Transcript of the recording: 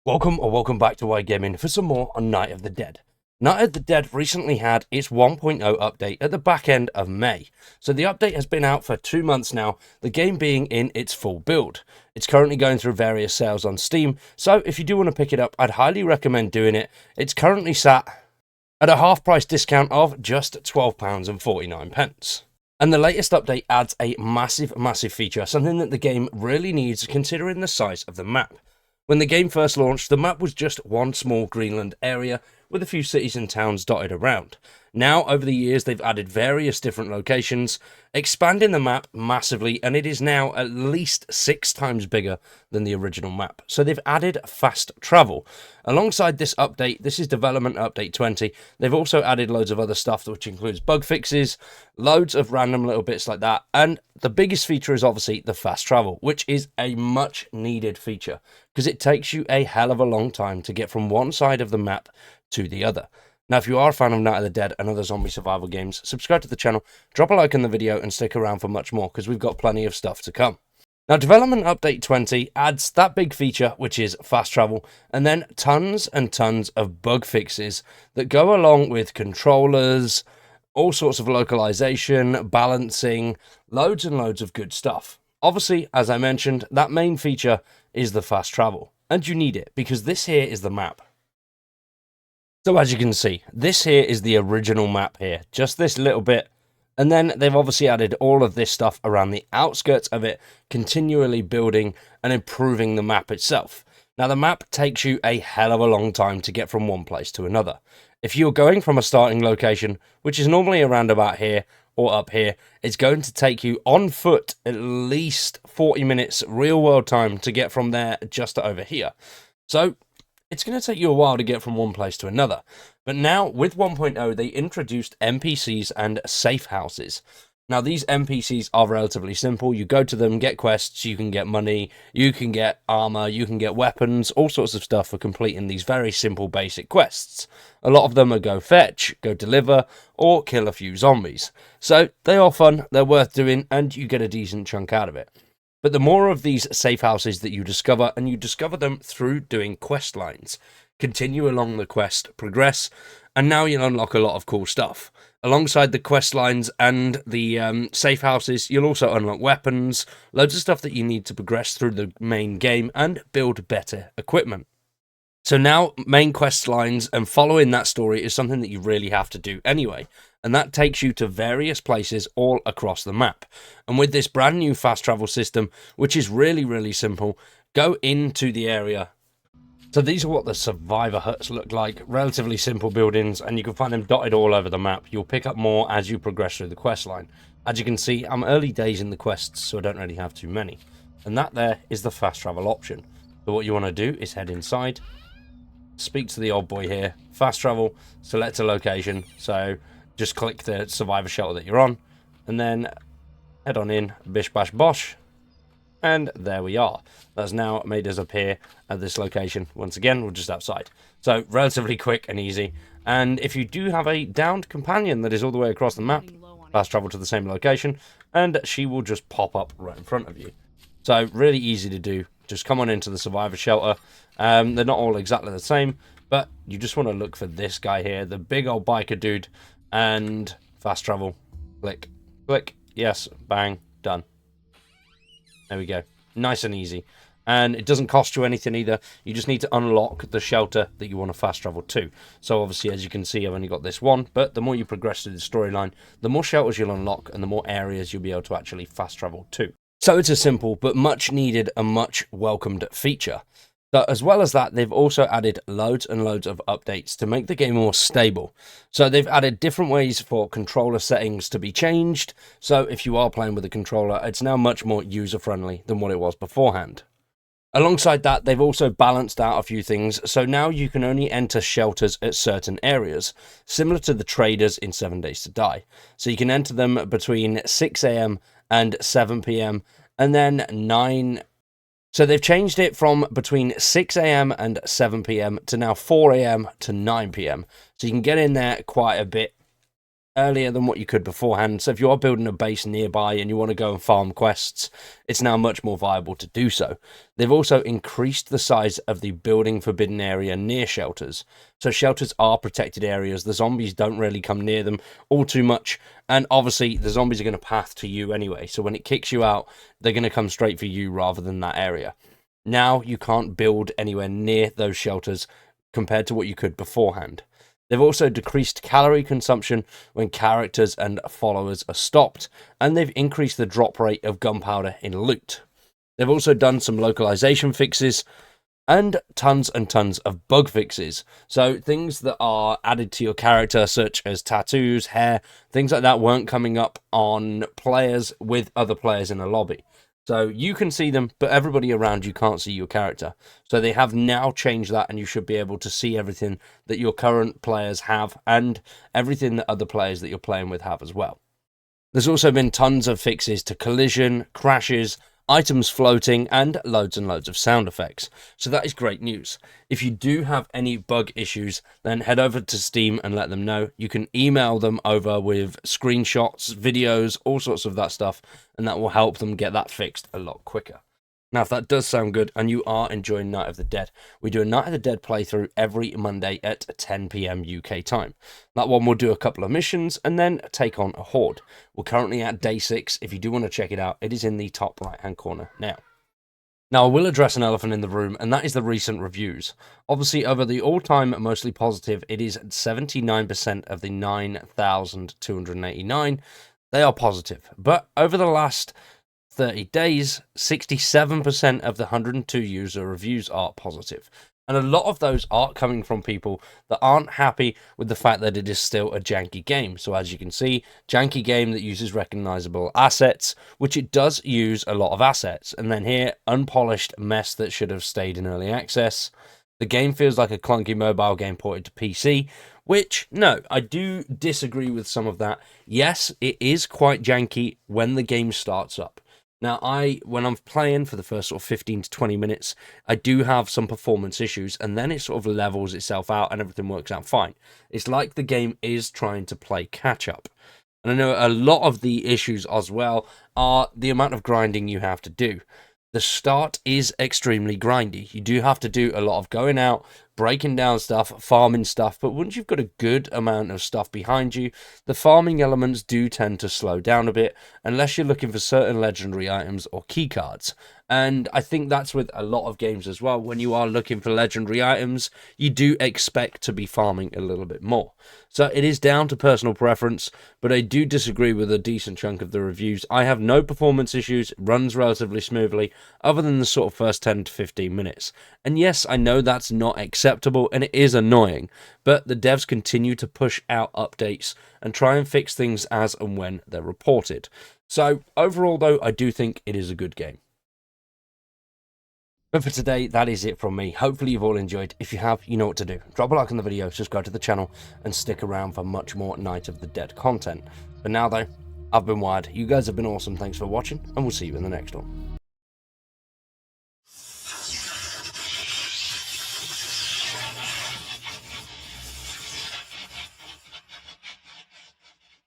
Welcome or welcome back to iGaming for some more on Night of the Dead. Night of the Dead recently had its 1.0 update at the back end of May. So the update has been out for 2 months now, the game being in its full build. It's currently going through various sales on Steam, so if you do want to pick it up, I'd highly recommend doing it. It's currently sat at a half price discount of just £12.49. And the latest update adds a massive feature, something that the game really needs considering the size of the map. When the game first launched, the map was just one small Greenland area with a few cities and towns dotted around. Now, over the years, they've added various different locations, expanding the map massively, and it is now at least 6 times bigger than the original map. So they've added fast travel. Alongside this update, this is development update 20, they've also added loads of other stuff, which includes bug fixes, loads of random little bits like that, and the biggest feature is obviously the fast travel, which is a much needed feature, because it takes you a hell of a long time to get from one side of the map to the other. Now, if you are a fan of Night of the Dead and other zombie survival games, subscribe to the channel, drop a like on the video, and stick around for much more, because we've got plenty of stuff to come. Now, Development Update 20 adds that big feature, which is fast travel, and then tons and tons of bug fixes that go along with controllers, all sorts of localization, balancing, loads and loads of good stuff. Obviously, as I mentioned, that main feature is the fast travel, and you need it, because this here is the map. So as you can see, this here is the original map here, just this little bit, and then they've obviously added all of this stuff around the outskirts of it, continually building and improving the map itself. Now, the map takes you a hell of a long time to get from one place to another. If you're going from a starting location, which is normally around about here or up here, it's going to take you on foot at least 40 minutes real world time to get from there just over here. So it's going to take you a while to get from one place to another. But now, with 1.0, they introduced NPCs and safe houses. Now, these NPCs are relatively simple. You go to them, get quests, you can get money, you can get armor, you can get weapons, all sorts of stuff for completing these very simple basic quests. A lot of them are go fetch, go deliver, or kill a few zombies. So they are fun, they're worth doing, and you get a decent chunk out of it. But the more of these safe houses that you discover, and you discover them through doing quest lines, continue along the quest, progress, and now you'll unlock a lot of cool stuff. Alongside the quest lines and the safe houses, you'll also unlock weapons, loads of stuff that you need to progress through the main game and build better equipment. So now, main quest lines and following that story is something that you really have to do anyway, and that takes you to various places all across the map. And with this brand new fast travel system, which is really simple, go into the area. So these are what the survivor huts look like, relatively simple buildings, and you can find them dotted all over the map. You'll pick up more as you progress through the quest line. As you can see, I'm early days in the quests, so I don't really have too many. And that there is the fast travel option. So what you want to do is head inside, speak to the old boy here, fast travel, select a location, so just click the survivor shelter that you're on, and then head on in, bish bash bosh, and there we are. That's now made us appear at this location. Once again, we're just outside. So relatively quick and easy, and if you do have a downed companion that is all the way across the map, fast travel to the same location, and she will just pop up right in front of you. So really easy to do. Just come on into the survivor shelter. They're not all exactly the same, but you just want to look for this guy here, the big old biker dude, and fast travel. Click, click, yes, bang, done. There we go. Nice and easy. And it doesn't cost you anything either. You just need to unlock the shelter that you want to fast travel to. So obviously, as you can see, I've only got this one, but the more you progress through the storyline, the more shelters you'll unlock and the more areas you'll be able to actually fast travel to. So it's a simple but much needed and much welcomed feature. But as well as that, they've also added loads and loads of updates to make the game more stable. So they've added different ways for controller settings to be changed. So if you are playing with a controller, it's now much more user-friendly than what it was beforehand. Alongside that, they've also balanced out a few things. So now you can only enter shelters at certain areas, similar to the traders in 7 Days to Die. So you can enter them between 6 AM and 7 PM, and then 9. So they've changed it from between 6 AM and 7 PM to now 4 AM to 9 PM. So you can get in there quite a bit earlier than what you could beforehand. So if you are building a base nearby and you want to go and farm quests, it's now much more viable to do so. They've also increased the size of the building forbidden area near shelters. So shelters are protected areas. The zombies don't really come near them all too much. And obviously the zombies are going to path to you anyway. So when it kicks you out, they're going to come straight for you rather than that area. Now you can't build anywhere near those shelters compared to what you could beforehand. They've also decreased calorie consumption when characters and followers are stopped, and they've increased the drop rate of gunpowder in loot. They've also done some localization fixes and tons of bug fixes. So things that are added to your character, such as tattoos, hair, things like that, weren't coming up on players with other players in a lobby. So you can see them, but everybody around you can't see your character. So they have now changed that, and you should be able to see everything that your current players have and everything that other players that you're playing with have as well. There's also been tons of fixes to collision, crashes, items floating, and loads of sound effects. So that is great news. If you do have any bug issues, then head over to Steam and let them know. You can email them over with screenshots, videos, all sorts of that stuff, and that will help them get that fixed a lot quicker. Now, if that does sound good and you are enjoying Night of the Dead, we do a Night of the Dead playthrough every Monday at 10 PM UK time. That one will do a couple of missions and then take on a horde. We're currently at day 6. If you do want to check it out, it is in the top right-hand corner now. Now, I will address an elephant in the room, and that is the recent reviews. Obviously, over the all-time mostly positive, it is 79% of the 9,289. They are positive. But over the last 30 days, 67% of the 102 user reviews are positive. And a lot of those are coming from people that aren't happy with the fact that it is still a janky game. So as you can see, janky game that uses recognizable assets, which it does use a lot of assets. And then here, unpolished mess that should have stayed in early access. The game feels like a clunky mobile game ported to PC, which, no, I do disagree with some of that. Yes, it is quite janky when the game starts up. Now, when I'm playing for the first sort of 15 to 20 minutes, I do have some performance issues, and then it sort of levels itself out and everything works out fine. It's like the game is trying to play catch-up. And I know a lot of the issues as well are the amount of grinding you have to do. The start is extremely grindy. You do have to do a lot of going out, breaking down stuff, farming stuff, but once you've got a good amount of stuff behind you, the farming elements do tend to slow down a bit, unless you're looking for certain legendary items or keycards. And I think that's with a lot of games as well. When you are looking for legendary items, you do expect to be farming a little bit more. So it is down to personal preference, but I do disagree with a decent chunk of the reviews. I have no performance issues, it runs relatively smoothly, other than the sort of first 10 to 15 minutes. And yes, I know that's not acceptable and it is annoying, but the devs continue to push out updates and try and fix things as and when they're reported. So overall though, I do think it is a good game. But for today, that is it from me. Hopefully you've all enjoyed. If you have, you know what to do. Drop a like on the video, subscribe to the channel, and stick around for much more Night of the Dead content. But now though, I've been Wired. You guys have been awesome. Thanks for watching, and we'll see you in the next one.